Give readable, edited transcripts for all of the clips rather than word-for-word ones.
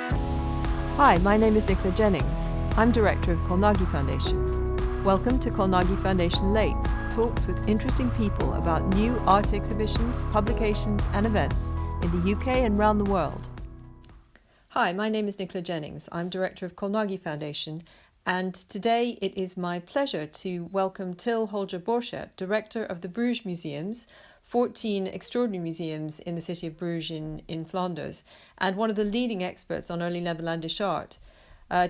Hi, my name is Nicola Jennings. I'm director of Colnaghi Foundation. Welcome to Colnaghi Foundation Lates, talks with interesting people about new art exhibitions, publications and events in the UK and around the world. Hi, my name is Nicola Jennings. I'm director of Colnaghi Foundation, and today it is my pleasure to welcome Till-Holger Borchert, director of the Bruges Museums, 14 extraordinary museums in the city of Bruges in Flanders, and one of the leading experts on early Netherlandish art.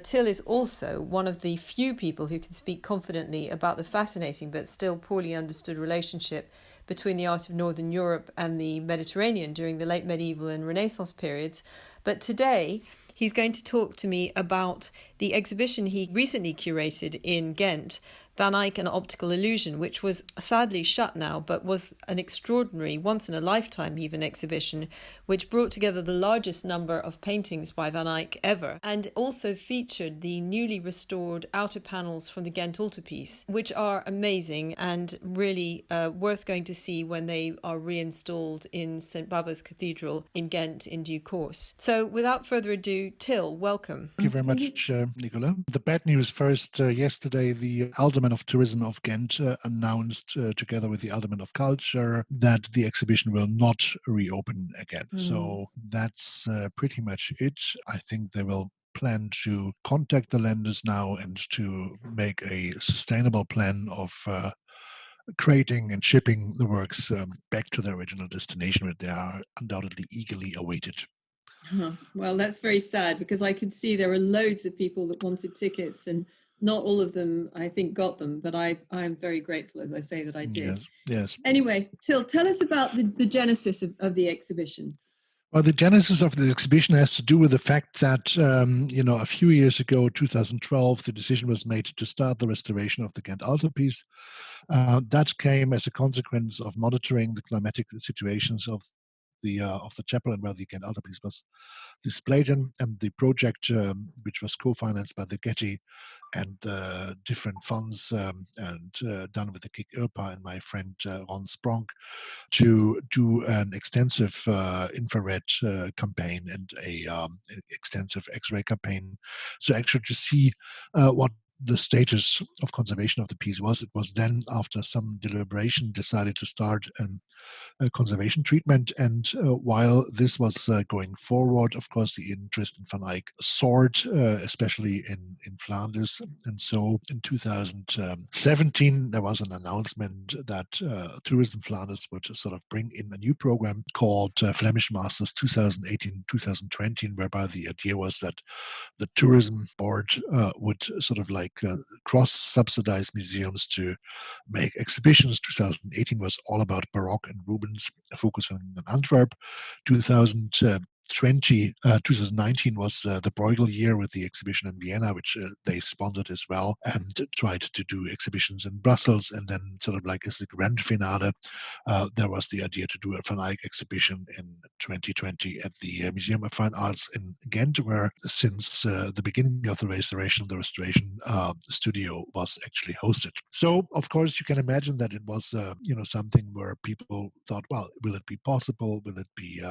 Till is also one of the few people who can speak confidently about the fascinating but still poorly understood relationship between the art of Northern Europe and the Mediterranean during the late medieval and Renaissance periods. But today, he's going to talk to me about the exhibition he recently curated in Ghent, Van Eyck and Optical Illusion, which was sadly shut now, but was an extraordinary, once-in-a-lifetime even, exhibition, which brought together the largest number of paintings by Van Eyck ever, and also featured the newly restored outer panels from the Ghent Altarpiece, which are amazing and really worth going to see when they are reinstalled in Sint-Baafskathedraal in Ghent in due course. So without further ado, Till, welcome. Thank you very much, Nicola. The bad news first. Yesterday, the Alderman of Tourism of Ghent announced, together with the Alderman of Culture, that the exhibition will not reopen again. So that's pretty much it. I think they will plan to contact the lenders now and to make a sustainable plan of creating and shipping the works back to their original destination, where they are undoubtedly eagerly awaited. Well, that's very sad, because I could see there were loads of people that wanted tickets, and not all of them, I think, got them. But I'm very grateful, as I say, that I did. Yes. Anyway, Till, tell us about the genesis of the exhibition. Well, the genesis of the exhibition has to do with the fact that, a few years ago, 2012, the decision was made to start the restoration of the Ghent Altarpiece. That came as a consequence of monitoring the climatic situations of the chapel and where the Ghent Altarpiece was displayed in, and the project, which was co-financed by the Getty and different funds and done with the KIK IRPA and my friend Ron Spronk, to do an extensive infrared campaign and a extensive X-ray campaign. So actually to see what the status of conservation of the piece was. It was then, after some deliberation, decided to start a conservation treatment. And while this was going forward, of course, the interest in Van Eyck soared, especially in Flanders. And so in 2017, there was an announcement that Tourism Flanders would sort of bring in a new program called Flemish Masters 2018-2020, whereby the idea was that the tourism board would sort of cross-subsidize museums to make exhibitions. 2018 was all about Baroque and Rubens, focusing on Antwerp. 2019 was the Bruegel year with the exhibition in Vienna, which they sponsored as well, and tried to do exhibitions in Brussels. And then sort of like as the grand finale, there was the idea to do a Van Eyck exhibition in 2020 at the Museum of Fine Arts in Ghent, where since the beginning of the restoration, the restoration studio was actually hosted. So, of course, you can imagine that it was, something where people thought, well, will it be possible? Will it be,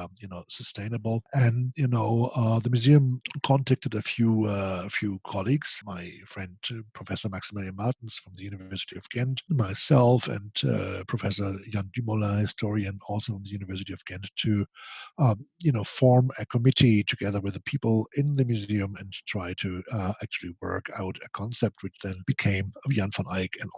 sustainable? And the museum contacted a few colleagues, my friend Professor Maximilian Martens from the University of Ghent, myself, and Professor Jan Dumoulin, historian, also from the University of Ghent, to form a committee together with the people in the museum and try to actually work out a concept which then became Jan Van Eyck and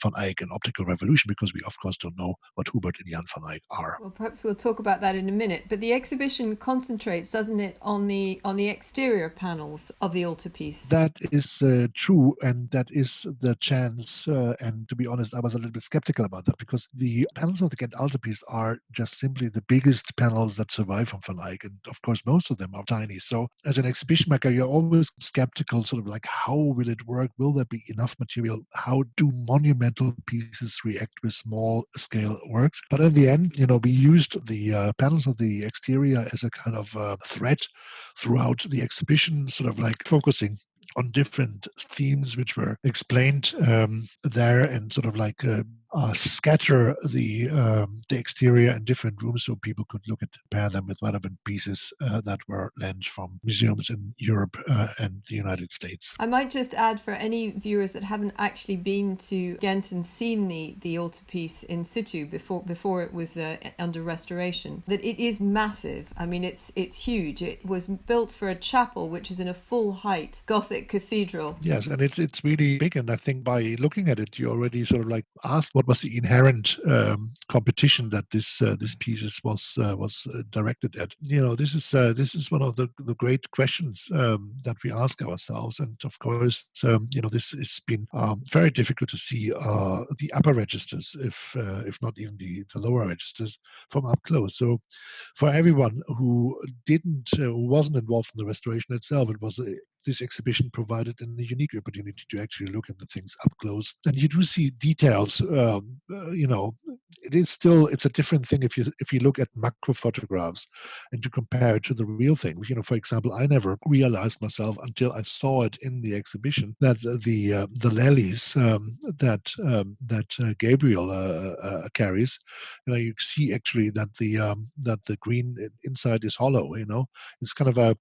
Van Eyck and Optical Revolution, because we of course don't know what Hubert and Jan Van Eyck are. Well, perhaps we'll talk about that in a minute. But the exhibition concentrates, doesn't it, on the exterior panels of the altarpiece? That is true, and that is the chance. And to be honest, I was a little bit skeptical about that, because the panels of the Ghent Altarpiece are just simply the biggest panels that survive from Van Eyck, and of course most of them are tiny. So as an exhibition maker, you're always skeptical, sort of like, how will it work? Will there be enough material? How do monumental pieces react with small scale works? But in the end, we used the panels of the exterior as a kind of thread throughout the exhibition, sort of like focusing on different themes which were explained there, and sort of like scatter the exterior in different rooms so people could look and compare them with relevant pieces that were lent from museums in Europe and the United States. I might just add, for any viewers that haven't actually been to Ghent and seen the altarpiece in situ before it was under restoration, that it is massive. I mean, it's huge. It was built for a chapel, which is in a full height Gothic cathedral. Yes, and it's really big. And I think by looking at it, you already sort of like asked what was the inherent competition that this pieces was directed at. You know, this is one of the great questions that we ask ourselves. And of course, you know, this has been very difficult to see the upper registers, if not even the lower registers, from up close. So for everyone who wasn't involved in the restoration itself, it was this exhibition provided a unique opportunity to actually look at the things up close. And you do see details. You know, it's a different thing if you look at macro photographs and to compare it to the real thing. You know, for example, I never realized myself until I saw it in the exhibition that the lilies that Gabriel carries, you know, you see actually that the green inside is hollow. You know, it's kind of a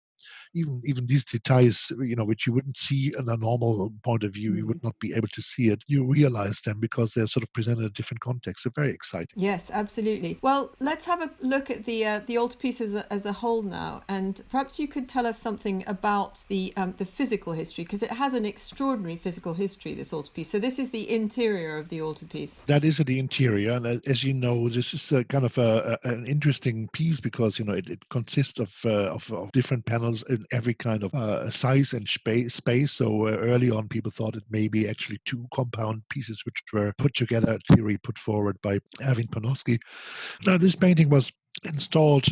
even these details, you know, which you wouldn't see in a normal point of view, you would not be able to see it. You realize them because they're sort of presented in a different context. So very exciting. Yes, absolutely. Well, let's have a look at the altarpiece as a whole now, and perhaps you could tell us something about the physical history, because it has an extraordinary physical history, this altarpiece. So this is the interior of the altarpiece. That is the interior, and as you know, this is kind of an interesting piece because, you know, it consists of different panels in every kind of size and space. So early on, people thought it may be actually two compound pieces which were put together, a theory put forward by Erwin Panofsky. Now, this painting was installed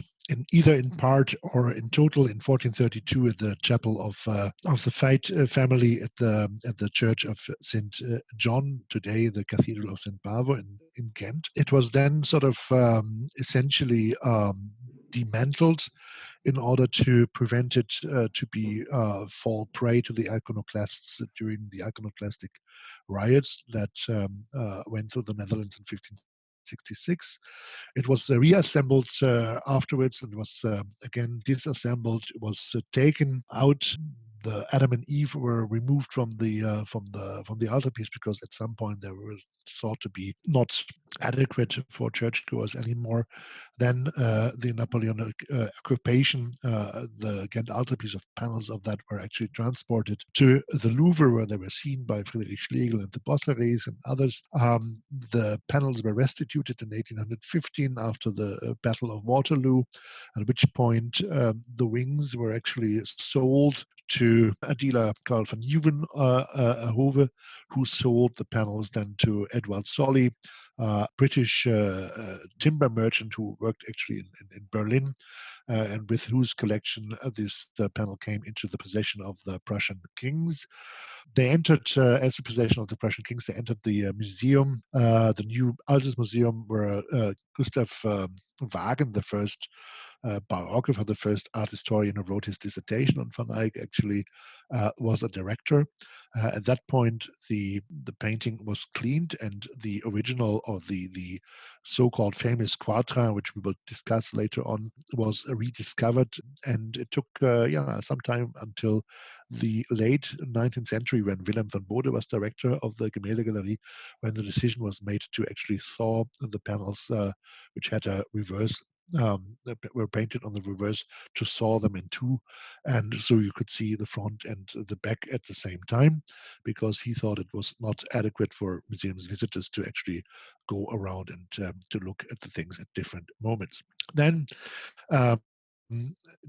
either in part or in total in 1432 at the chapel of the Veit family at the church of St. John, today the Cathedral of Sint-Bavo in Ghent. It was then sort of essentially demantled in order to prevent it to be fall prey to the iconoclasts during the iconoclastic riots that went through the Netherlands in 1566. It was reassembled afterwards and was again disassembled. It was taken out. The Adam and Eve were removed from the altarpiece because at some point they were thought to be not adequate for churchgoers anymore. Then the Napoleonic occupation, the Ghent Altarpiece of panels of that were actually transported to the Louvre, where they were seen by Friedrich Schlegel and the Bosserets and others. The panels were restituted in 1815 after the Battle of Waterloo, at which point the wings were actually sold to a dealer, Carl van Nieuwenhove, who sold the panels then to Edward Solly, British timber merchant who worked actually in Berlin, and with whose collection this panel came into the possession of the Prussian kings. They entered, as the possession of the Prussian kings, they entered the museum, the new Altes Museum, where Gustav Wagen, the first biographer, the first art historian who wrote his dissertation on Van Eyck, actually was a director. At that point, the painting was cleaned, and the original, or the so-called famous quatrain, which we will discuss later on, was rediscovered. And it took some time until the late 19th century, when Willem van Bode was director of the Gemäldegalerie, when the decision was made to actually thaw the panels, which had a reverse were painted on the reverse, to saw them in two, and so you could see the front and the back at the same time, because he thought it was not adequate for museums visitors to actually go around and to look at the things at different moments. Then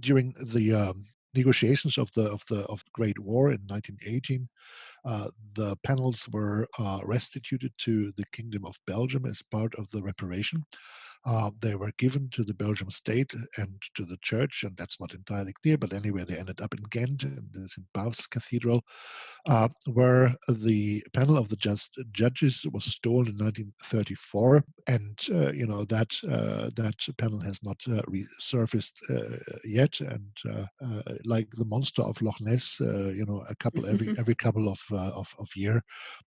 during the negotiations of the Great War in 1918, the panels were restituted to the Kingdom of Belgium as part of the reparation. They were given to the Belgian state and to the church, and that's not entirely clear, but anyway, they ended up in Ghent, in the Sint-Baafskathedraal, where the panel of the judges was stolen in 1934, and that panel has not resurfaced yet, and like the monster of Loch Ness, every couple of of year,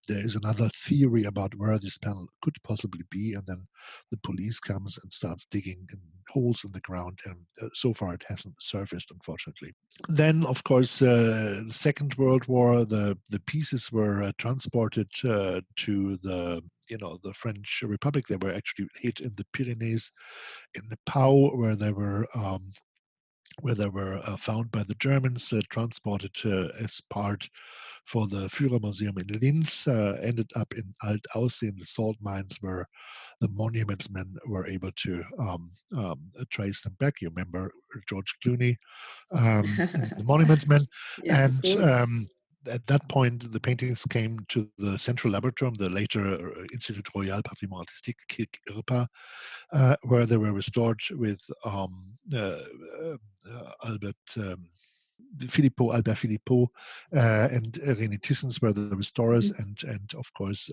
there is another theory about where this panel could possibly be, and then the police comes and starts digging in holes in the ground, and so far it hasn't surfaced, unfortunately. Then, of course, the Second World War, the pieces were transported to the French Republic. They were actually hit in the Pyrenees, in the Pau, where they were found by the Germans, transported as part for the Führermuseum in Linz, ended up in Alt-Aussee in the salt mines, where the monuments men were able to trace them back. You remember George Clooney, the monuments men. Yes, of And course. at that point, the paintings came to the Central Laboratory, the later Institut Royal Patrimoine Artistique, IRPA, where they were restored with Albert Philippot, and René Thyssens were the restorers, and of course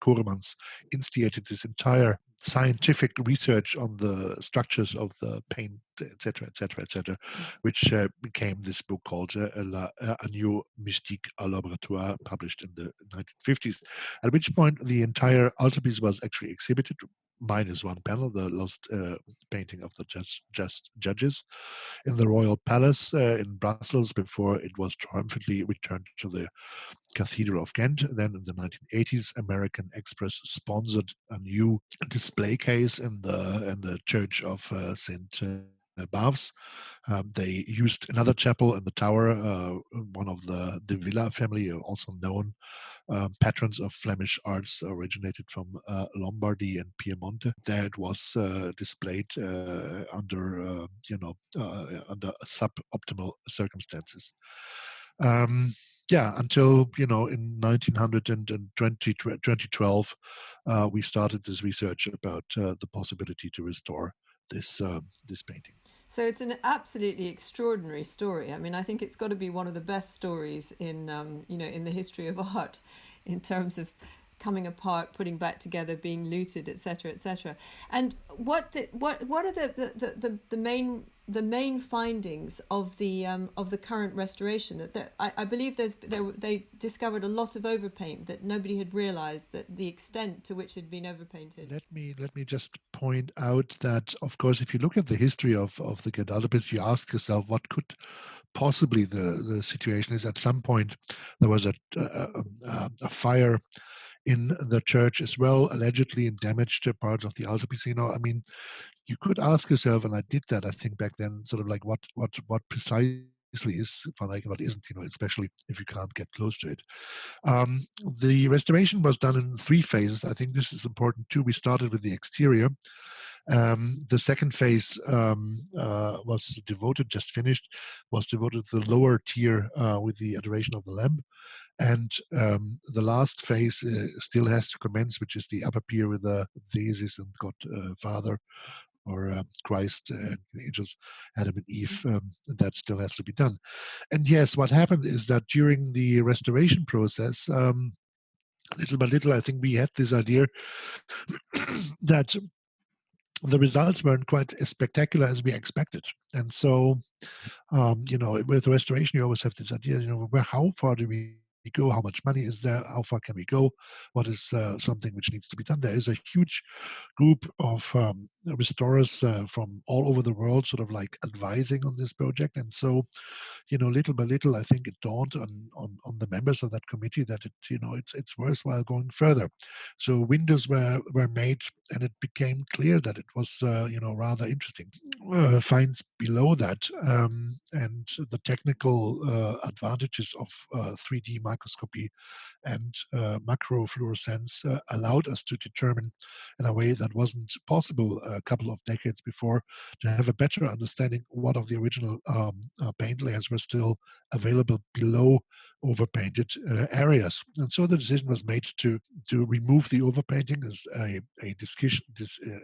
Koremans instigated this entire scientific research on the structures of the paint, etc., etc., etc., which became this book called A New Mystique au Laboratoire, published in the 1950s. At which point the entire altarpiece was actually exhibited, minus one panel, the lost painting of the judges, in the Royal Palace in Brussels, before it was triumphantly returned to the Cathedral of Ghent. Then in the 1980s, American Express sponsored a new display case in the Church of Sint-Baafs. They used another chapel in the tower, one of the Villa family, also known patrons of Flemish arts, originated from Lombardy and Piemonte. There it was displayed under suboptimal circumstances. Until in 2012, we started this research about the possibility to restore this painting. So it's an absolutely extraordinary story. I mean, I think it's got to be one of the best stories in in the history of art, in terms of coming apart, putting back together, being looted, etc., etc. And what are the main findings of the current restoration? That I believe they discovered a lot of overpaint that nobody had realised, that the extent to which it had been overpainted. Let me just point out that, of course, if you look at the history of the Ghent Altarpiece, you ask yourself what could possibly the situation is. At some point, there was a fire in the church as well, allegedly, and damaged parts of the altarpiece. I mean, you could ask yourself, and I did that, I think, back then, sort of like what precisely is Van Eyck and what isn't, especially if you can't get close to it. The restoration was done in 3 phases. I think this is important too. We started with the exterior. The second phase was finished, was devoted to the lower tier with the Adoration of the Lamb. And the last phase still has to commence, which is the upper pier with the Thesis and God Father, or Christ and the angels, Adam and Eve. That still has to be done. And yes, what happened is that during the restoration process, little by little, I think we had this idea that the results weren't quite as spectacular as we expected. And so, with restoration, you always have this idea, how far do we go? How much money is there? How far can we go? What is something which needs to be done? There is a huge group of restorers from all over the world, sort of like advising on this project. And so, little by little, I think it dawned on the members of that committee that it's worthwhile going further. So windows were made, and it became clear that it was rather interesting. Finds below that, and the technical advantages of 3D microscopy and macro fluorescence allowed us to determine, in a way that wasn't possible a couple of decades before, to have a better understanding what of the original paint layers were still available below overpainted areas. And so the decision was made to remove the overpainting as a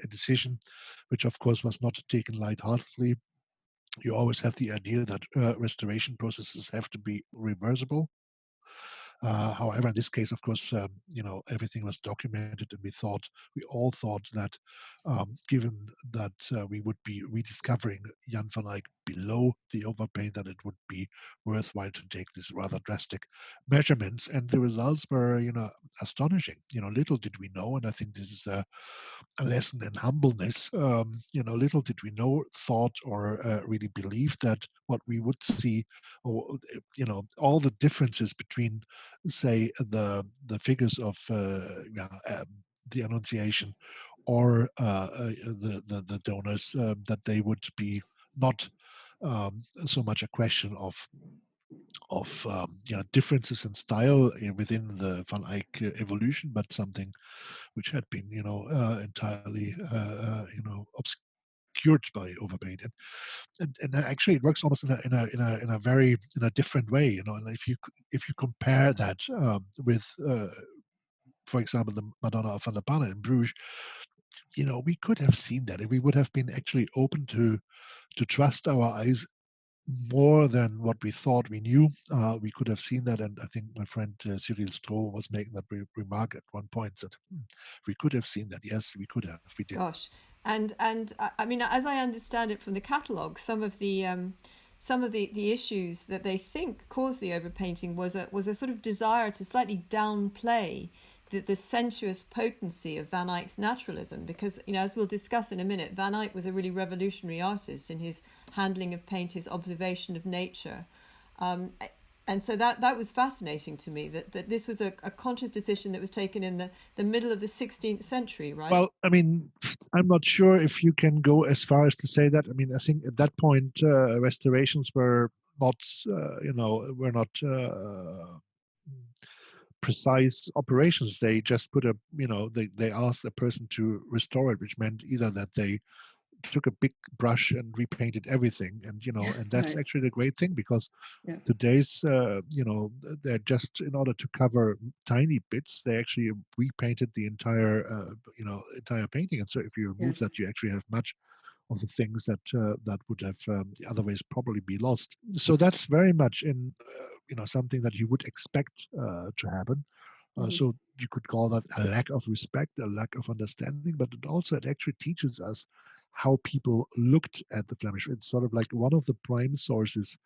decision which, of course, was not taken lightheartedly. You always have the idea that restoration processes have to be reversible. However, in this case, of course, everything was documented, and we all thought that, given that we would be rediscovering Jan Van Eyck below the overpaint, that it would be worthwhile to take these rather drastic measurements. And the results were, astonishing. Little did we know, and I think this is a lesson in humbleness. Little did we know, thought, or really believe that what we would see, or all the differences between, say, the figures of the Annunciation or the donors, that they would be not so much a question of differences in style within the Van Eyck evolution, but something which had been entirely obscured by Overpaint. And actually it works almost in a very different way. And if you compare that with for example, the Madonna of Van der Panne in Bruges, we could have seen that if we would have been actually open to trust our eyes more than what we thought we knew. We could have seen that, and I think my friend Cyril Stroh was making that remark at one point, that we could have seen that. Yes, we could have. We did. Gosh, and I mean, as I understand it from the catalogue, some of the issues that they think caused the overpainting was a sort of desire to slightly downplay the sensuous potency of Van Eyck's naturalism, because, as we'll discuss in a minute, Van Eyck was a really revolutionary artist in his handling of paint, his observation of nature. And so that was fascinating to me, that this was a conscious decision that was taken in the middle of the 16th century, right? Well, I mean, I'm not sure if you can go as far as to say that. I mean, I think at that point, restorations were not, were not precise operations. They just put they asked a person to restore it, which meant either that they took a big brush and repainted everything, and and that's Right. actually the great thing, because today's they're just, in order to cover tiny bits, they actually repainted the entire painting. And so if you remove that, you actually have much of the things that would have otherwise probably be lost. So that's very much in something that you would expect to happen. So you could call that a lack of respect, a lack of understanding, but it actually teaches us how people looked at the Flemish. It's sort of like one of the prime sources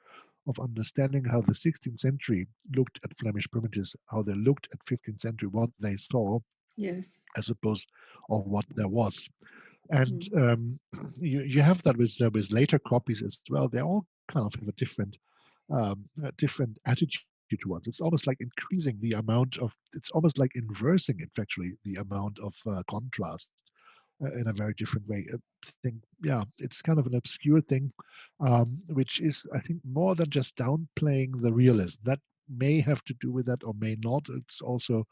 of understanding how the 16th century looked at Flemish primitives, how they looked at 15th century, what they saw, as opposed of what there was. And you have that with later copies as well. They all kind of have a different attitude towards. It's almost like increasing the amount of. It's almost like inversing it, actually, the amount of contrast in a very different way. I think, it's kind of an obscure thing, which is, I think, more than just downplaying the realism. That may have to do with that or may not. It's also,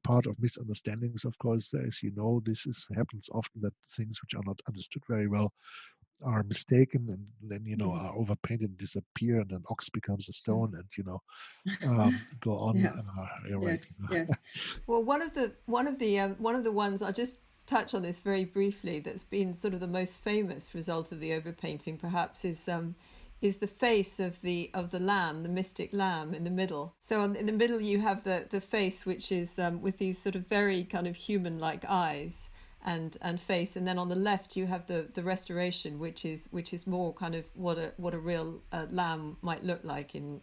part of misunderstandings, of course. As you know, happens often, that things which are not understood very well are mistaken, and then are overpainted and disappear, and an ox becomes a stone, and go on. Yes. Well, one of the ones, I'll just touch on this very briefly, that's been sort of the most famous result of the overpainting, perhaps, is the face of the lamb, the mystic lamb, in the middle. So in the middle you have the face, which is with these sort of very kind of human-like eyes and face, and then on the left you have the restoration, which is more kind of what a real lamb might look like in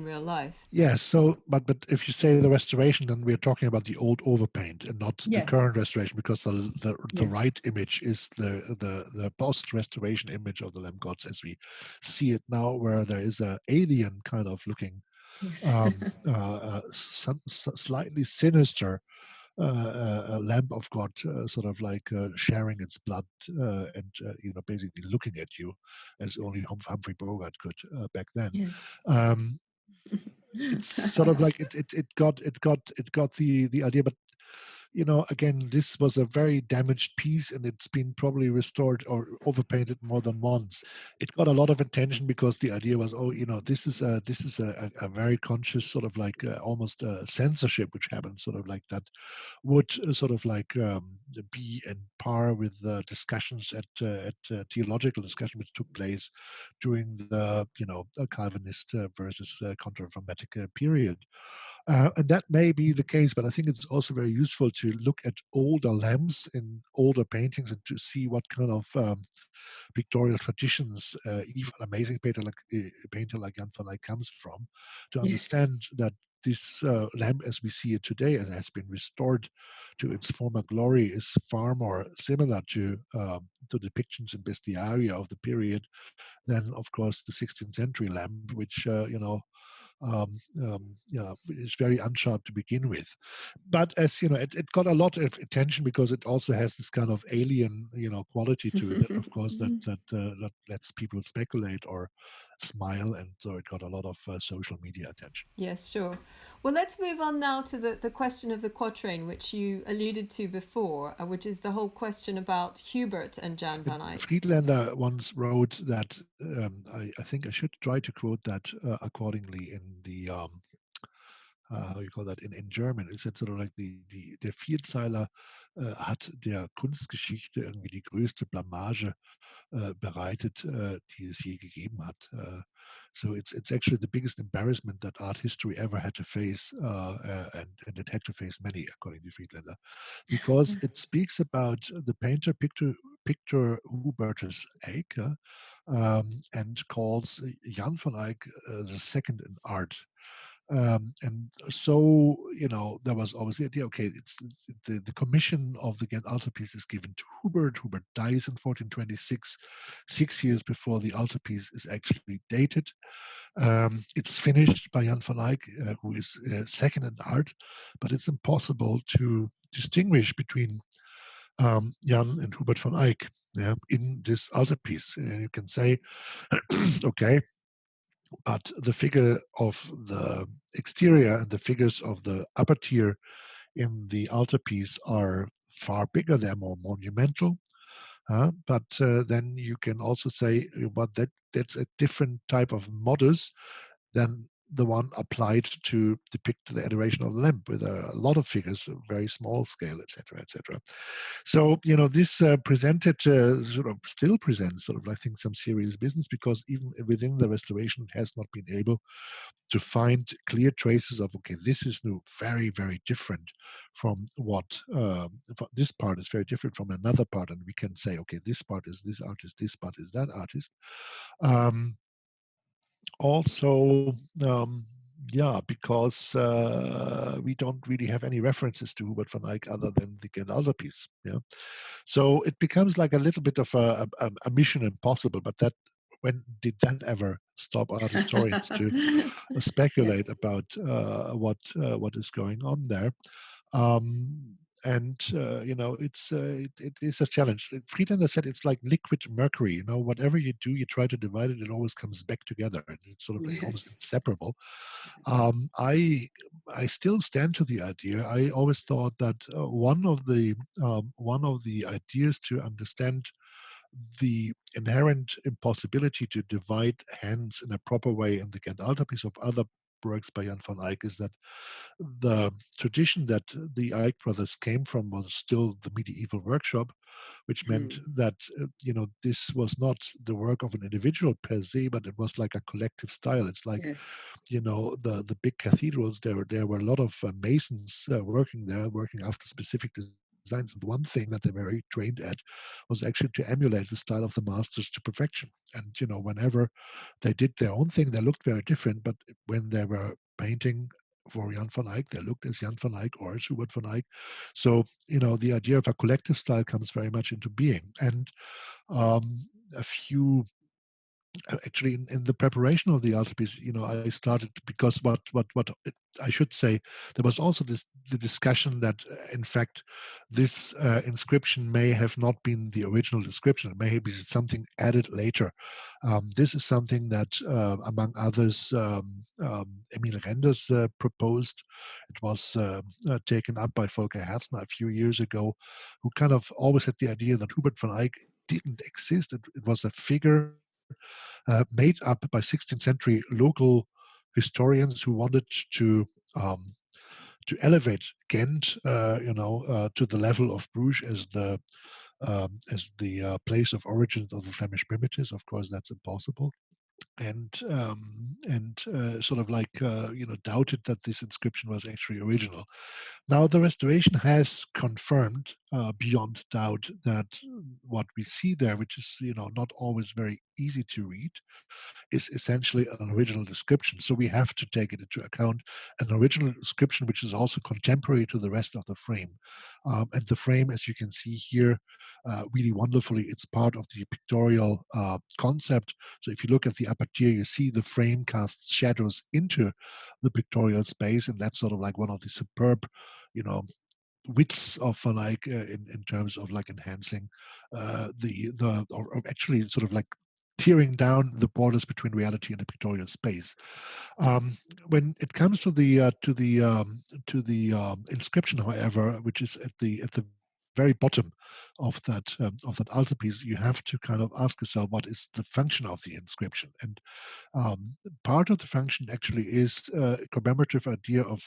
real life. Yes. So, but if you say the restoration, then we're talking about the old overpaint and not the current restoration, because the right image is the post-restoration image of the lamb gods as we see it now, where there is a alien kind of looking, slightly sinister lamb of God, sort of like sharing its blood and basically looking at you, as only Humphrey Bogart could back then. It's sort of like it got the idea, but again, this was a very damaged piece, and it's been probably restored or overpainted more than once. It got a lot of attention because the idea was, this is a very conscious sort of like almost censorship which happened, sort of like that would sort of like be in par with the discussions at theological discussion which took place during the Calvinist versus Counterformatic period. And that may be the case, but I think it's also very useful to look at older lamps in older paintings and to see what kind of pictorial traditions even amazing painter like Jan Van Eyck comes from, to Yes. understand that this lamp as we see it today and has been restored to its former glory is far more similar to depictions in bestiaria of the period than, of course, the 16th century lamp, which it's very unsharp to begin with. But as you know, it got a lot of attention because it also has this kind of alien, quality to it. That, of course, that lets people speculate or smile, and so it got a lot of social media attention. Yes, sure. Well, let's move on now to the question of the quatrain, which you alluded to before, which is the whole question about Hubert and Jan Van Eyck. Friedlander once wrote that, I think I should try to quote that accordingly in the how you call that in German. It's sort of like der Vierzeiler hat der Kunstgeschichte irgendwie die größte Blamage bereitet, die es je gegeben hat. So it's actually the biggest embarrassment that art history ever had to face, and it had to face many, according to Friedlander, because it speaks about the painter Pictor Hubertus Eyck, and calls Jan van Eyck the second in art. And so, there was always the idea, okay, it's the commission of the Ghent Altarpiece is given to Hubert. Hubert dies in 1426, 6 years before the altarpiece is actually dated. It's finished by Jan van Eyck, who is second in art, but it's impossible to distinguish between Jan and Hubert van Eyck in this altarpiece. You can say, okay, but the figure of the exterior and the figures of the upper tier in the altarpiece are far bigger, they're more monumental. But then you can also say, but that's a different type of modus than the one applied to depict the adoration of the lamp, with a lot of figures, a very small scale, etc., etc. So, this presented, still presents, I think, some serious business, because even within the restoration, it has not been able to find clear traces of, okay, this is new, very, very different from what, this part is very different from another part, and we can say, okay, this part is this artist, this part is that artist. Also, because we don't really have any references to Hubert van Eyck other than the Ghent Altarpiece. So it becomes like a little bit of a mission impossible. But when did that ever stop art historians to speculate about what is going on there? And it is a challenge. Friedlander said it's like liquid mercury. Whatever you do, you try to divide it, it always comes back together, and it's sort of like almost inseparable. I still stand to the idea. I always thought that one of the ideas to understand the inherent impossibility to divide hands in a proper way in the Ghent Altarpiece of other works by Jan van Eyck is that the tradition that the Eyck brothers came from was still the medieval workshop, which meant that this was not the work of an individual per se, but it was like a collective style. It's like the big cathedrals. There were a lot of masons working there, working after specific designs. And the one thing that they were very trained at was actually to emulate the style of the masters to perfection. And whenever they did their own thing, they looked very different. But when they were painting for Jan van Eyck, they looked as Jan van Eyck or as Hubert van Eyck. So the idea of a collective style comes very much into being. And a few actually in the preparation of the altarpiece, I started, because what I should say, there was also the discussion that in fact this inscription may have not been the original description. It may be something added later. This is something that among others Emil Renders proposed. It was taken up by Volker Herzner a few years ago, who kind of always had the idea that Hubert van Eyck didn't exist. It was a figure made up by 16th century local historians who wanted to elevate Ghent, to the level of Bruges as the place of origins of the Flemish primitives. Of course, that's impossible. and sort of like doubted that this inscription was actually original. Now the restoration has confirmed beyond doubt that what we see there, which is not always very easy to read, is essentially an original description. So we have to take it into account, an original description which is also contemporary to the rest of the frame. And the frame, as you can see here, really wonderfully, it's part of the pictorial concept. So if you look at the upper tier, you see the frame casts shadows into the pictorial space, and that's sort of like one of the superb, wits of Van Eyck in terms of like enhancing or actually sort of like tearing down the borders between reality and the pictorial space. When it comes to the inscription, however, which is at the very bottom of that altarpiece, you have to kind of ask yourself, what is the function of the inscription? And part of the function actually is a commemorative idea of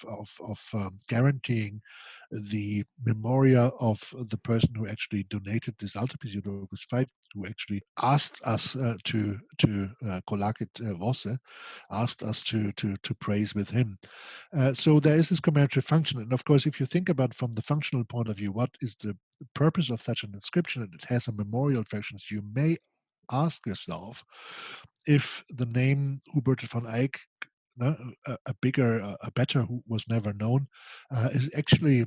guaranteeing the memoria of the person who actually donated this altarpiece, Jodokus Veit, who actually asked us to collect Vosse, asked us to praise with him. So there is this commemorative function, and of course, if you think about from the functional point of view, what is the purpose of such an inscription, and it has a memorial function, you may ask yourself if the name Hubert van Eyck, a better who was never known, is actually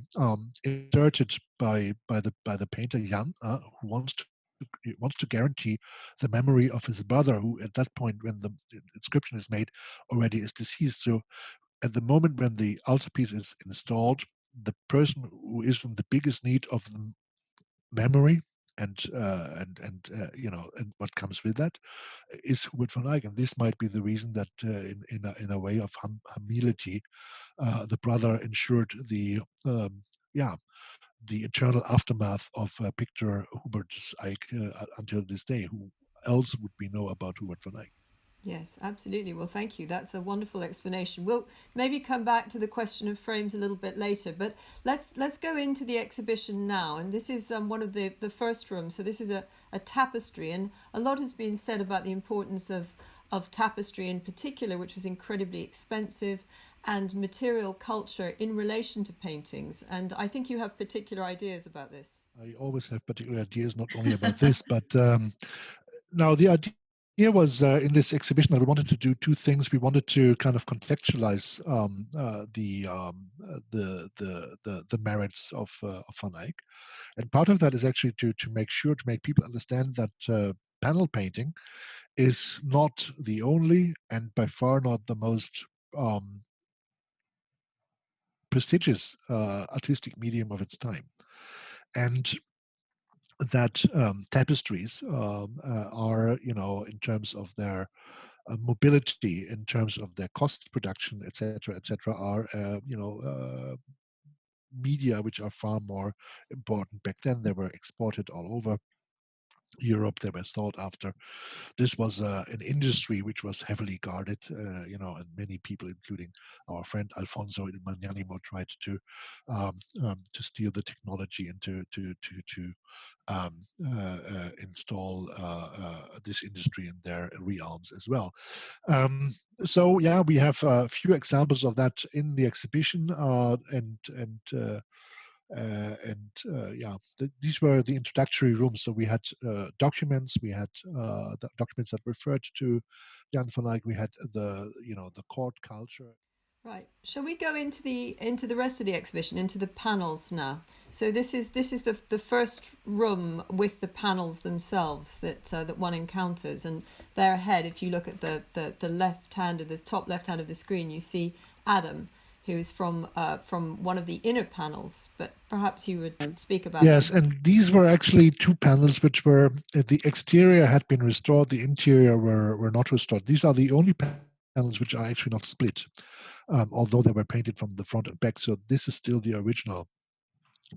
inserted by the painter Jan, who wants to guarantee the memory of his brother, who at that point, when the inscription is made, already is deceased. So at the moment when the altarpiece is installed, the person who is in the biggest need of the memory and what comes with that is Hubert van Eyck, and this might be the reason that in a way of humility, the brother ensured the eternal aftermath of Pictor Hubert Eyck until this day. Who else would we know about Hubert van Eyck? Yes, absolutely. Well, thank you. That's a wonderful explanation. We'll maybe come back to the question of frames a little bit later, but let's go into the exhibition now. And this is one of the first rooms. So this is a tapestry, and a lot has been said about the importance of tapestry in particular, which was incredibly expensive, and material culture in relation to paintings. And I think you have particular ideas about this. I always have particular ideas, not only about this, but now the idea was in this exhibition that we wanted to do two things. We wanted to kind of contextualize the merits of Van Eyck, and part of that is actually to make people understand that panel painting is not the only and by far not the most prestigious artistic medium of its time, and that tapestries are, in terms of their mobility, in terms of their cost production, etc., are, media which are far more important. Back then, they were exported all over Europe. They were sought after. This was an industry which was heavily guarded, and many people, including our friend Alfonso Magnanimo, tried to steal the technology and to install this industry in their realms as well. So yeah, we have a few examples of that in the exhibition, these were the introductory rooms. So we had documents. We had the documents that referred to Jan van Eyck. We had the court culture. Right. Shall we go into the rest of the exhibition, into the panels now? So this is the first room with the panels themselves that one encounters, and there ahead, if you look at the left hand of the top left hand of the screen, you see Adam, who is from one of the inner panels, but perhaps you would speak about Yes, them. and these were actually two panels which were, the exterior had been restored, the interior were not restored. These are the only panels which are actually not split, although they were painted from the front and back. So this is still the original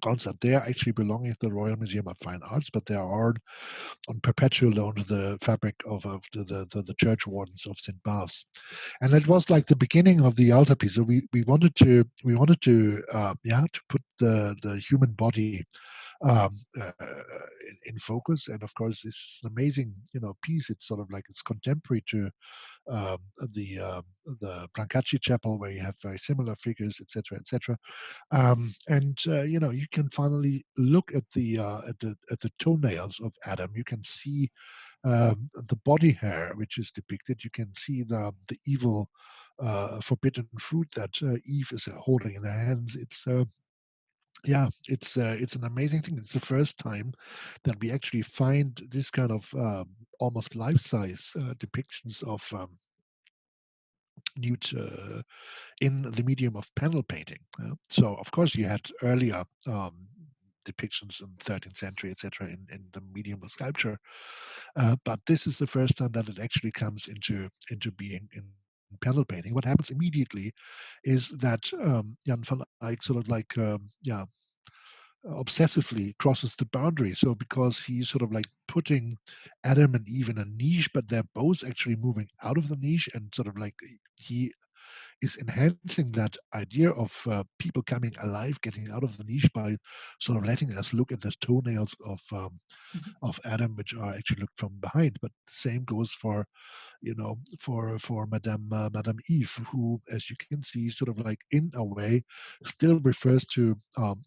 concept. They are actually belonging to the Royal Museum of Fine Arts, but they are on perpetual loan to the fabric of the church wardens of Sint-Baafs. And it was like the beginning of the altarpiece. So we wanted to put the human body um, uh, in focus. And of course, this is an amazing, piece. It's sort of like it's contemporary to um, the uh, the Brancacci Chapel, where you have very similar figures, etc., etc. And you can finally look at the toenails of Adam. You can see the body hair, which is depicted. You can see the evil forbidden fruit that Eve is holding in her hands. It's an amazing thing. It's the first time that we actually find this kind of almost life-size depictions of nude in the medium of panel painting. So, of course, you had earlier depictions in 13th century, etc., in the medium of sculpture, but this is the first time that it actually comes into being in panel painting. What happens immediately is that Jan van Eyck sort of like obsessively crosses the boundary. So because he's sort of like putting Adam and Eve in a niche, but they're both actually moving out of the niche, and sort of like he is enhancing that idea of people coming alive, getting out of the niche by sort of letting us look at the toenails of Adam, which are actually looked from behind. But the same goes for Madame Eve, who, as you can see, sort of like in a way, still refers to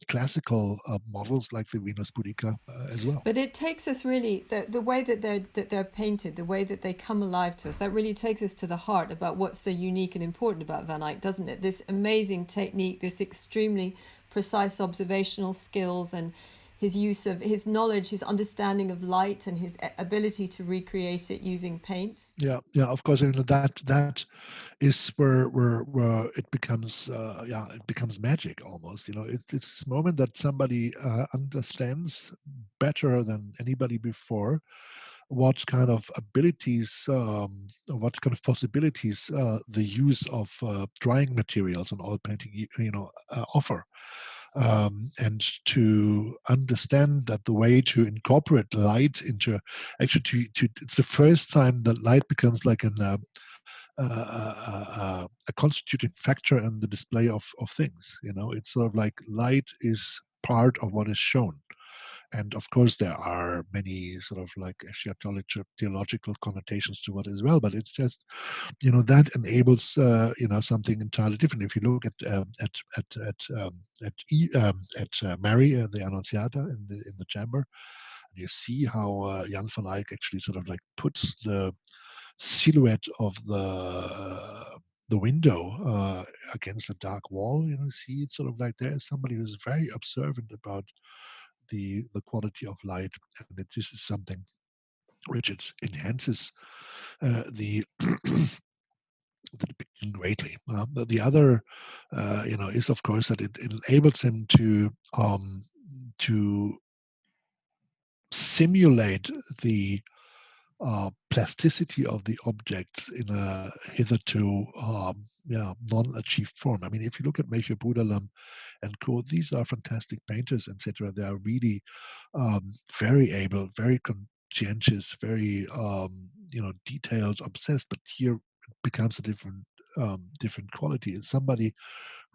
classical models like the Venus Boudica as well. But it takes us really the way that they're painted, the way that they come alive to us. That really takes us to the heart about what's so unique and important about Van Eyck, doesn't it? This amazing technique, this extremely precise observational skills, and his use of his knowledge, his understanding of light, and his ability to recreate it using paint. Yeah. Of course, that is where it becomes it becomes magic almost. It's this moment that somebody understands better than anybody before what kind of abilities, what kind of possibilities the use of drying materials and oil painting, offer. And to understand that the way to incorporate light into actually it's the first time that light becomes like a constituting factor in the display of things. It's sort of like light is part of what is shown. And of course, there are many sort of like theological connotations to what as well. But it's just, that enables something entirely different. If you look at Mary, the Annunciata in the chamber, you see how Jan van Eyck actually sort of like puts the silhouette of the window against the dark wall. See, it's sort of like there is somebody who's very observant about the quality of light, and that this is something which it enhances the the depiction greatly. The other, is of course that it enables him to simulate the plasticity of the objects in a hitherto non-achieved form. I mean, if you look at Melchior Bruderlam and co, these are fantastic painters, etc. They are really very able, very conscientious, very detailed, obsessed. But here it becomes a different quality. It's somebody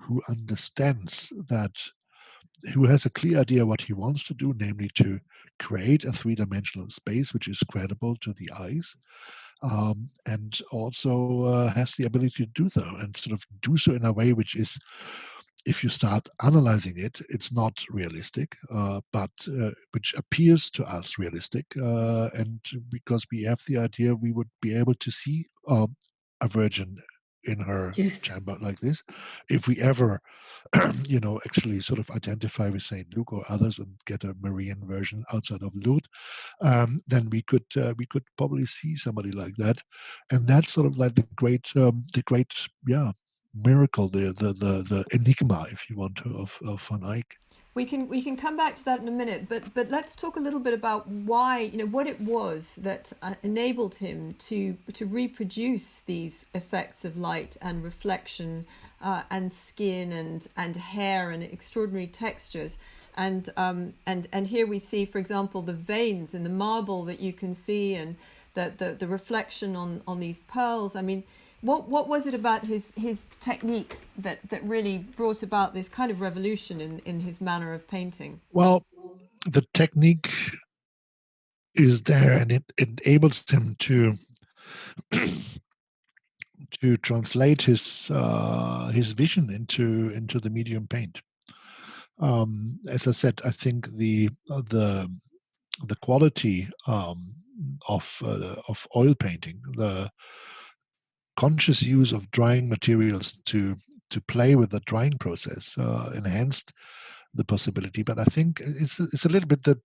who understands that, who has a clear idea what he wants to do, namely to create a three-dimensional space which is credible to the eyes, and also has the ability to do so, and sort of do so in a way which is, if you start analyzing it, it's not realistic, but which appears to us realistic, and because we have the idea we would be able to see a virgin in her chamber like this, if we ever actually sort of identify with Saint Luke or others and get a Marian version outside of Lourdes, then we could probably see somebody like that, and that's sort of like the great miracle, the enigma, if you want to, of Van Eyck. We can come back to that in a minute, but let's talk a little bit about why, what it was that enabled him to reproduce these effects of light and reflection and skin and hair and extraordinary textures. And here we see, for example, the veins in the marble that you can see, and the reflection on these pearls. I mean, what was it about his technique that really brought about this kind of revolution in his manner of painting? Well, the technique is there, and it enables him to to translate his vision into the medium paint. As I said, I think the quality of oil painting, the conscious use of drying materials to play with the drying process enhanced the possibility. But I think it's a little bit that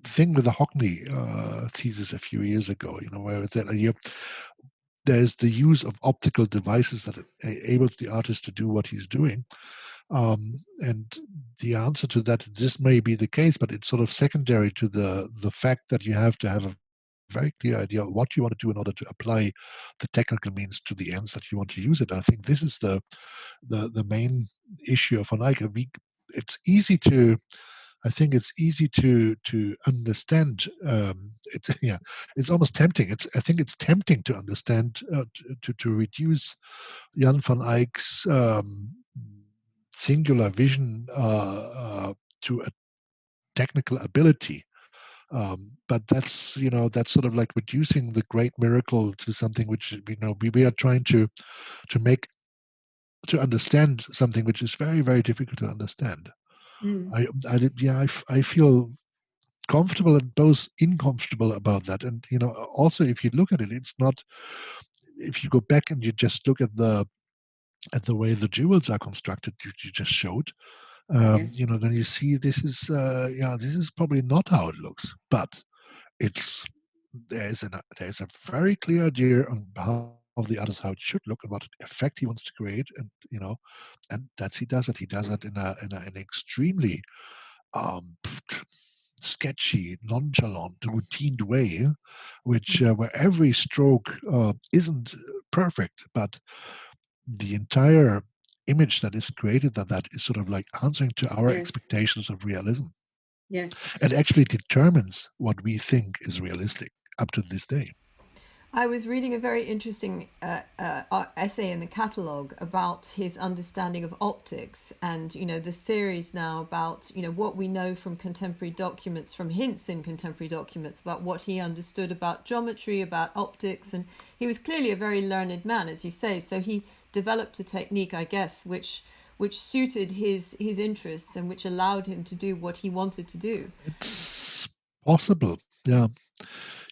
thing with the Hockney thesis a few years ago, where there's the use of optical devices that enables the artist to do what he's doing. And the answer to that, this may be the case, but it's sort of secondary to the fact that you have to have a very clear idea of what you want to do in order to apply the technical means to the ends that you want to use it. And I think this is the main issue of Van Eyck. It's easy to understand. It's almost tempting. I think it's tempting to understand to reduce Jan Van Eyck's singular vision to a technical ability. But that's sort of like reducing the great miracle to something which we are trying to understand something which is very, very difficult to understand. I feel comfortable and both uncomfortable about that. And also if you look at it, it's not. If you go back and you just look at the way the jewels are constructed, you just showed. Yes. Then you see this is probably not how it looks, but there's a very clear idea on how the others how it should look and what effect he wants to create, and and he does it in an extremely sketchy, nonchalant, routined way, which where every stroke isn't perfect, but the entire image that is created that is sort of like answering to our expectations of realism. Yes. And actually determines what we think is realistic up to this day. I was reading a very interesting essay in the catalogue about his understanding of optics and, the theories now about, what we know from contemporary documents, from hints in contemporary documents about what he understood about geometry, about optics. And he was clearly a very learned man, as you say. So he developed a technique, I guess, which suited his interests and which allowed him to do what he wanted to do. It's possible, yeah.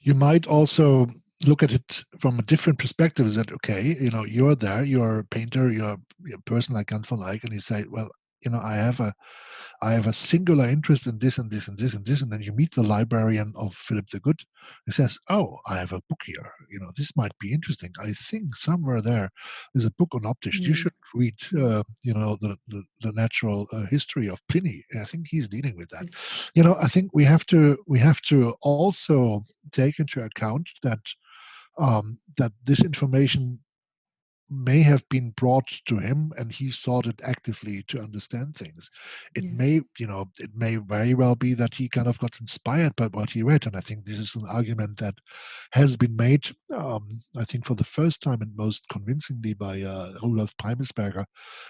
You might also look at it from a different perspective. Is that okay? You're there, you're a painter, you're a person like Jan Van Eyck, and you say, well, I have a singular interest in this and this and this and this, and then you meet the librarian of Philip the Good. He says, oh, I have a book here. This might be interesting. I think somewhere there's a book on optics. You should read, the natural history of Pliny. I think he's dealing with that. Yes. I think we have to also take into account that that this information may have been brought to him and he sought it actively to understand things. It may very well be that he kind of got inspired by what he read. And I think this is an argument that has been made, I think for the first time and most convincingly by Rudolf Preimelsberger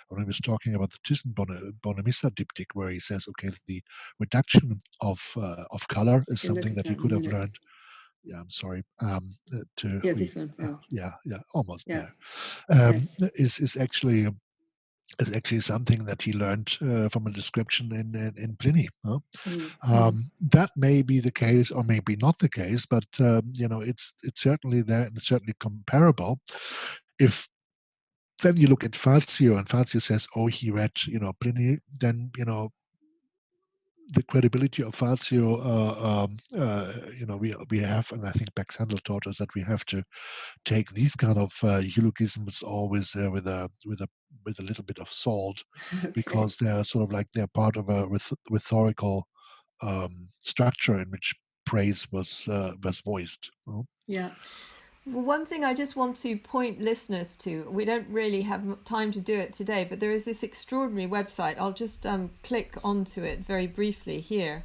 when he was talking about the Thyssen-Bonamissa diptych, where he says, okay, the reduction of color is something that you could have learned. Yeah, I'm sorry. This one. Almost there. Is actually something that he learned from a description in Pliny. That may be the case or maybe not the case, but it's certainly there and it's certainly comparable. If then you look at Fazio and Fazio says, oh, he read Pliny, then the credibility of Fazio, we have, and I think Beck's Handel taught us that we have to take these kind of eulogisms always with a little bit of salt, because they're sort of like they're part of a rhetorical structure in which praise was voiced. Yeah. Well, one thing I just want to point listeners to, we don't really have time to do it today, but there is this extraordinary website. I'll just click onto it very briefly here,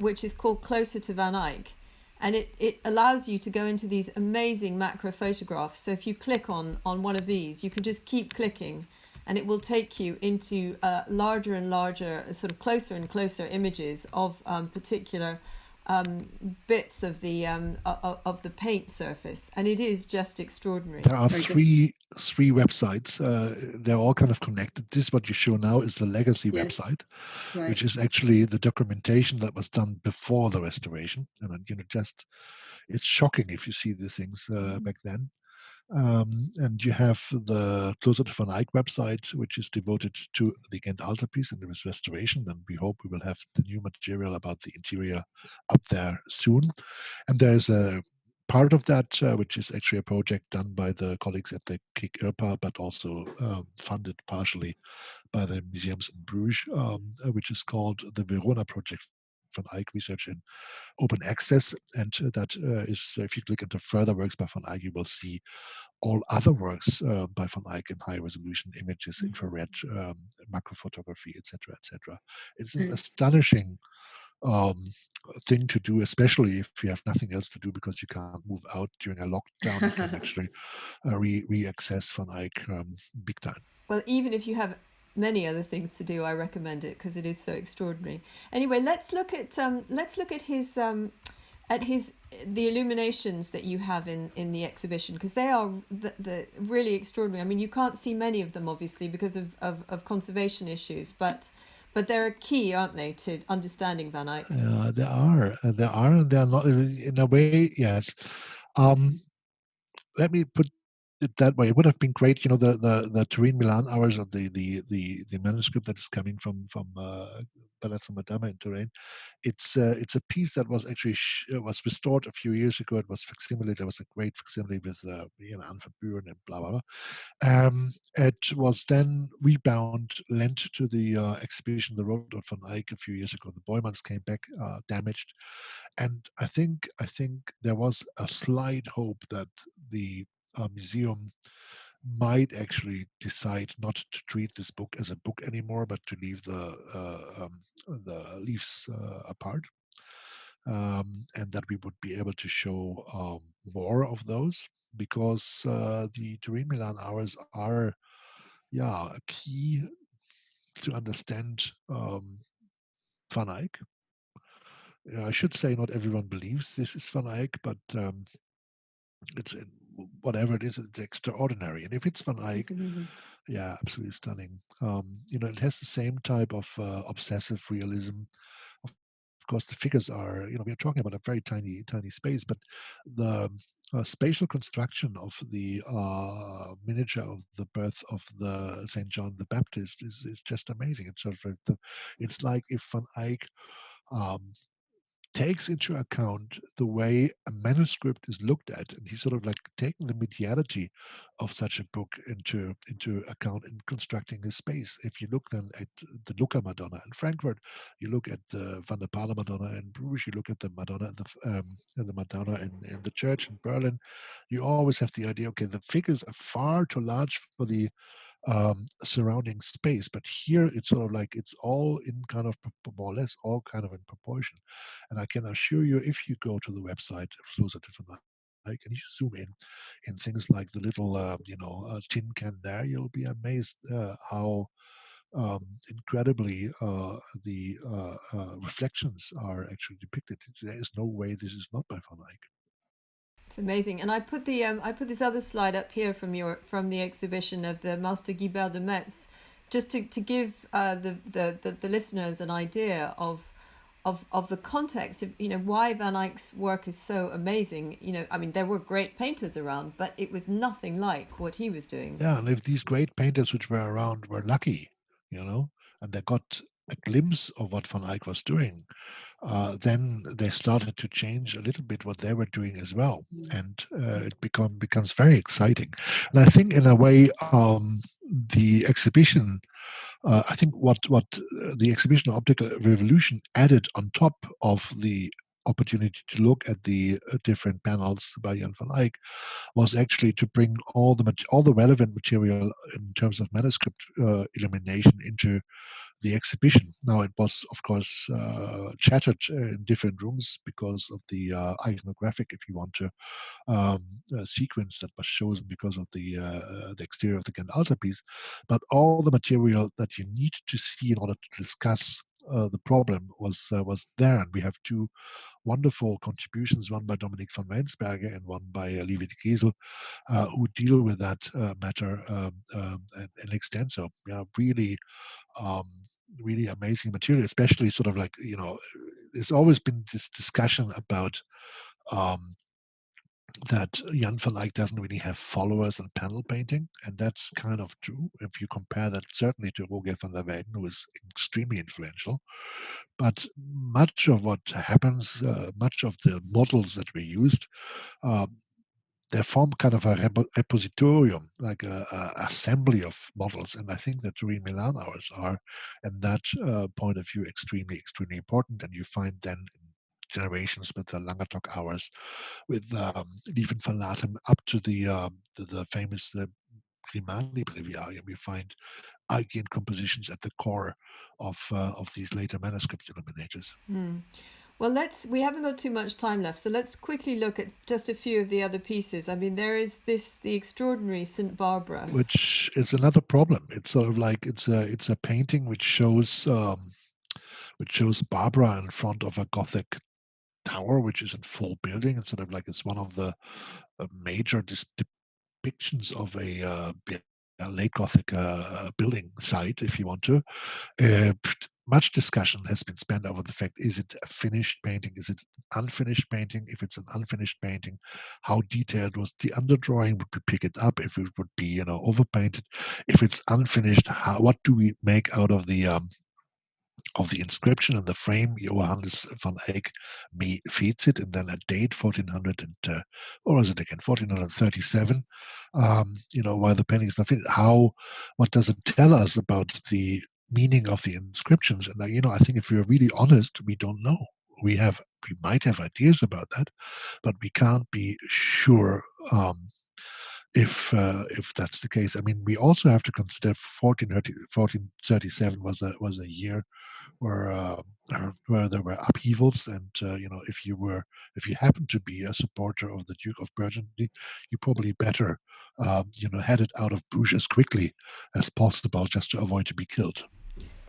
which is called Closer to Van Eyck. And it allows you to go into these amazing macro photographs. So if you click on one of these, you can just keep clicking and it will take you into larger and larger, sort of closer and closer images of particular bits of the paint surface, and it is just extraordinary. There are three websites. They're all kind of connected. This, what you show now, is the legacy website, which is actually the documentation that was done before the restoration. And just it's shocking if you see the things back then. And you have the Closer to Van Eyck website, which is devoted to the Ghent Altarpiece and its restoration. And we hope we will have the new material about the interior up there soon. And there's a part of that, which is actually a project done by the colleagues at the KIK IRPA, but also funded partially by the museums in Bruges, which is called the Verona Project Van Eyck Research in Open Access. And that is, if you click into further works by Van Eyck, you will see all other works by Van Eyck in high resolution images, infrared, macro photography, etc., etc. It's an astonishing thing to do, especially if you have nothing else to do because you can't move out during a lockdown. You can actually re-access Van Eyck big time. Well, even if you have many other things to do, I recommend it because it is so extraordinary. Anyway, let's look at his the illuminations that you have in the exhibition, because they are the really extraordinary. I mean, you can't see many of them obviously because of conservation issues, but they're key, aren't they, to understanding Van Eyck? Yeah, they are. They are not in a way. Yes. Let me put it that way. It would have been great, the Turin Milan hours of the manuscript that is coming from Palazzo Madama in Turin. It's a piece that was actually was restored a few years ago. It was facsimile. There was a great facsimile with Anne van Buren and blah blah blah. It was then rebound, lent to the exhibition, the Road of Van Eyck, a few years ago. The Boymans came back damaged, and I think there was a slight hope that the museum might actually decide not to treat this book as a book anymore, but to leave the leaves apart, and that we would be able to show more of those, because the Turin Milan hours are, a key to understand Van Eyck. I should say not everyone believes this is Van Eyck, but it's whatever it is, it's extraordinary. And if it's Van Eyck, absolutely stunning. It has the same type of obsessive realism. Of course, the figures are, we are talking about a very tiny space, but the spatial construction of the miniature of the birth of the Saint John the Baptist is just amazing. It's like if Van Eyck takes into account the way a manuscript is looked at, and he's sort of like taking the mediality of such a book into account in constructing his space. If you look then at the Lucca Madonna in Frankfurt, you look at the Van der Pala Madonna in Bruges, you look at the Madonna and the Madonna in the church in Berlin, you always have the idea, okay, the figures are far too large for the surrounding space, but here it's sort of like it's all in kind of more or less all kind of in proportion. And I can assure you, if you go to the website Closer to Van Eyck and you zoom in things like the little tin can there, you'll be amazed how incredibly the reflections are actually depicted. There is no way this is not by Van Eyck. It's amazing, and I put this other slide up here from the exhibition of the Master Guibert de Metz, just to give the listeners an idea of the context of why Van Eyck's work is so amazing. I mean, there were great painters around, but it was nothing like what he was doing. Yeah, and if these great painters which were around were lucky, and they got a glimpse of what Van Eyck was doing, then they started to change a little bit what they were doing as well, and it becomes very exciting. And I think in a way the exhibition, I think what the exhibition Optical Revolution added on top of the opportunity to look at the different panels by Jan Van Eyck was actually to bring all the relevant material in terms of manuscript illumination into the exhibition. Now, it was, of course, chattered in different rooms because of the iconographic, if you want to, sequence that was chosen because of the exterior of the Ghent Altarpiece. But all the material that you need to see in order to discuss the problem was there. And we have two wonderful contributions, one by Dominic van Weinsberger and one by Lieve de Kiesel, who deal with that matter in extenso. Yeah, really really amazing material, especially sort of like, there's always been this discussion about that Jan van Eyck doesn't really have followers in panel painting, and that's kind of true if you compare that certainly to Rogier van der Weyden, who is extremely influential. But much of what happens, much of the models that we used, they form kind of a repositorium, like a assembly of models. And I think that Turin Milan hours are, in that point of view, extremely, extremely important. And you find then generations with the Langertok hours, with Lieven van Latham up to the famous Grimani Breviarium. We find Eichian compositions at the core of these later manuscript illuminators. Well, we haven't got too much time left, so let's quickly look at just a few of the other pieces. I mean, there is the extraordinary St. Barbara, which is another problem. It's sort of like it's a painting which shows Barbara in front of a Gothic tower, which is in full building. It's sort of like it's one of the major depictions of a late Gothic building site, if you want to. Much discussion has been spent over the fact, is it a finished painting? Is it unfinished painting? If it's an unfinished painting, how detailed was the underdrawing? Would we pick it up if it would be, overpainted? If it's unfinished, what do we make out of the inscription and the frame? Johannes van Eyck feeds it, and then a date 1400 and or was it again 1437? Why the painting is not finished? What does it tell us about the meaning of the inscriptions? And I think if we're really honest, we don't know. We might have ideas about that, but we can't be sure if that's the case. I mean, we also have to consider 1437 was a year where there were upheavals, and if you happen to be a supporter of the Duke of Burgundy, you probably better head it out of Bruges as quickly as possible, just to avoid to be killed.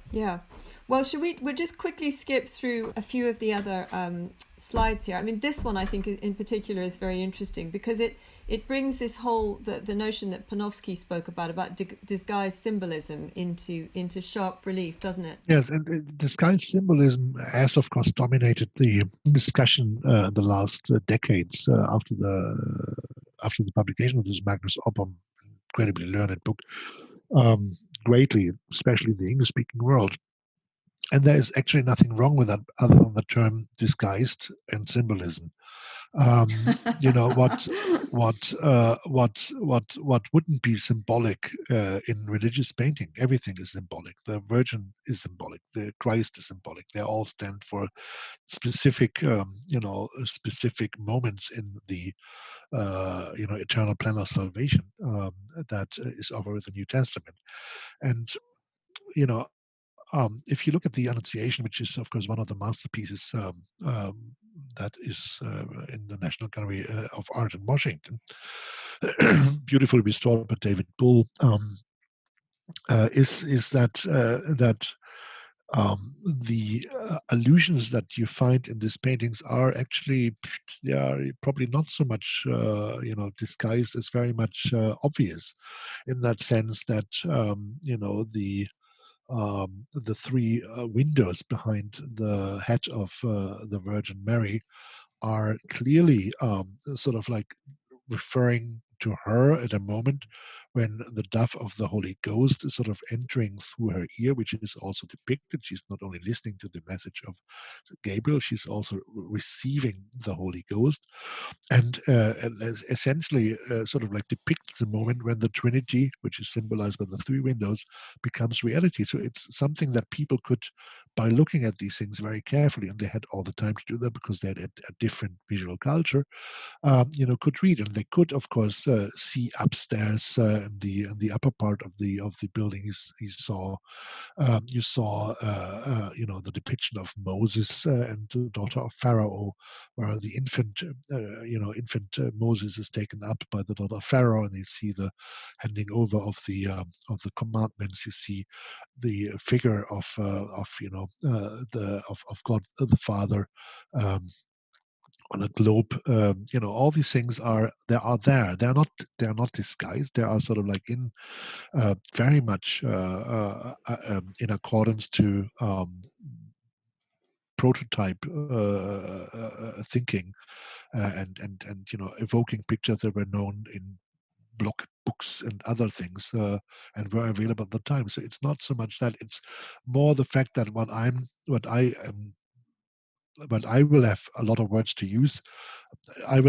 Yeah. Well, we'll just quickly skip through a few of the other slides here. I mean, this one I think in particular is very interesting because it brings this whole the notion that Panofsky spoke about disguised symbolism into sharp relief, doesn't it? Yes, and disguised symbolism has, of course, dominated the discussion the last decades after the publication of this Magnus Opum, incredibly learned book, greatly, especially in the English-speaking world. And there is actually nothing wrong with that, other than the term disguised and symbolism. What wouldn't be symbolic in religious painting? Everything is symbolic. The Virgin is symbolic. The Christ is symbolic. They all stand for specific, specific moments in the, eternal plan of salvation that is offered with the New Testament. And if you look at the Annunciation, which is, of course, one of the masterpieces that is in the National Gallery of Art in Washington, beautifully restored by David Bull, is that the allusions that you find in these paintings are actually, they are probably not so much disguised as very much obvious, in that sense that the three windows behind the head of the Virgin Mary are clearly sort of like referring to her at a moment when the dove of the Holy Ghost is sort of entering through her ear, which is also depicted. She's not only listening to the message of Gabriel, she's also receiving the Holy Ghost, and essentially sort of like depicts the moment when the Trinity, which is symbolized by the three windows, becomes reality. So it's something that people could, by looking at these things very carefully, and they had all the time to do that because they had a different visual culture, could read, and they could, of course, see upstairs in the upper part of the building. You saw the depiction of Moses and the daughter of Pharaoh, where the infant Moses is taken up by the daughter of Pharaoh, and you see the handing over of the commandments. You see the figure of God the Father. On a globe, all these things are there. They're not disguised. They are sort of like in very much in accordance to prototype thinking, and evoking pictures that were known in block books and other things, and were available at the time. So it's not so much that; it's more the fact that what I will have a lot of words to use. I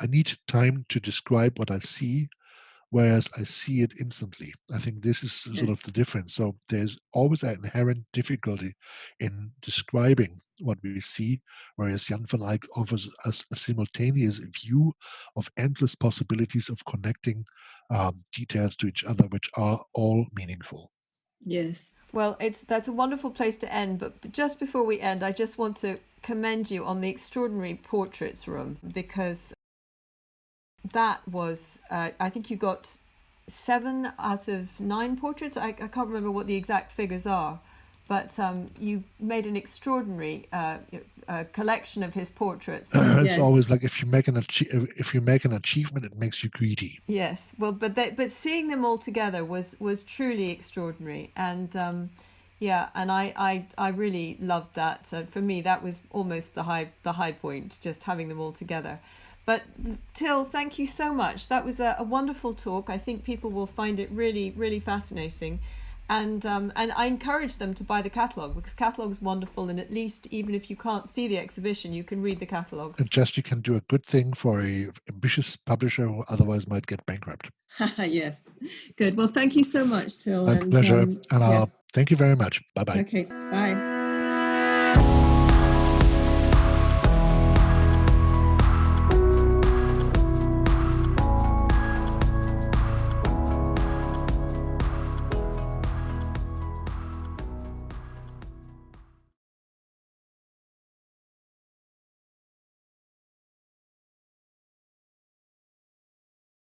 need time to describe what I see, whereas I see it instantly. I think this is sort of the difference. So there's always an inherent difficulty in describing what we see, whereas Jan Van Eyck offers us a simultaneous view of endless possibilities of connecting details to each other, which are all meaningful. Yes. Well, that's a wonderful place to end. But just before we end, I just want to commend you on the extraordinary portraits room, because that was, I think you got 7 out of 9 portraits. I can't remember what the exact figures are, but you made an extraordinary collection of his portraits. It's always like if you make an achievement, it makes you greedy. Yes, well, but seeing them all together was truly extraordinary, and and I really loved that. So for me, that was almost the high point, just having them all together. But Till, thank you so much. That was a wonderful talk. I think people will find it really, really fascinating. And I encourage them to buy the catalogue, because catalogue is wonderful, and at least even if you can't see the exhibition, you can read the catalogue. And just you can do a good thing for a ambitious publisher who otherwise might get bankrupt. Yes, good. Well, thank you so much, Till. My pleasure, and I'll thank you very much. Bye-bye. Okay, bye.